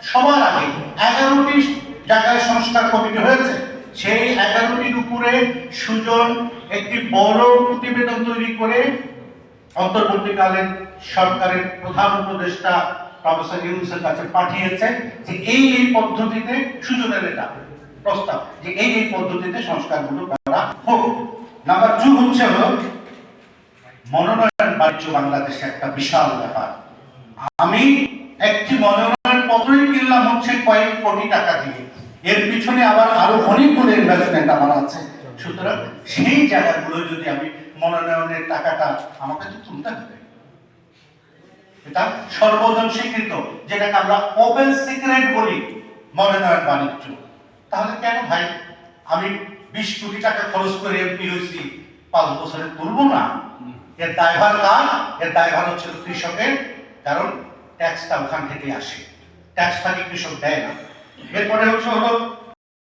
সবার আগে 11টি জায়গায় সংস্কার কমিটি হয়েছে। সেই 11টির উপরে সুজন একটি বড় প্রতিবেদন তৈরি করে অন্তর্বর্তীকালীন সরকারের প্রধান উপদেষ্টা প্রফেসর ইউনূসের কাছে পাঠিয়েছে যে এই পদ্ধতিতে সুজনের এটা প্রস্তাব যে এই পদ্ধতিতে সংস্কারগুলো করা হোক। নাম্বার 2 হচ্ছে হলো মনোনয়ন বাণিজ্য বাংলাদেশে একটা বিশাল ব্যাপার। আমি একটি মনোনয়ন পত্রই কিনলাম হচ্ছে কয়েক কোটি টাকা দিয়ে, এর পিছনে আবার আরো অনেকগুলো ইনভেস্টমেন্ট আমার আছে। সুতরাং সেই জায়গাগুলো যদি আমি মনোনয়নের টাকাটা আমাকে তো তুলতে হবে, এটা সর্বজন স্বীকৃত, যেটাকে আমরা ওপেন সিক্রেট বলি মনোনয়ন বাণিজ্য। তাহলে কেন ভাই আমি 20 কোটি টাকা খরচ করে এমপি হয়েছি 5 বছরে তুলবো না? এর দায়ভার কার? এর দায়ভার হচ্ছে কৃষকের, কারণ ট্যাক্সটা ওখান থেকে আসে, ট্যাক্সটা কৃষক দেয় না। এরপরে হচ্ছে হলো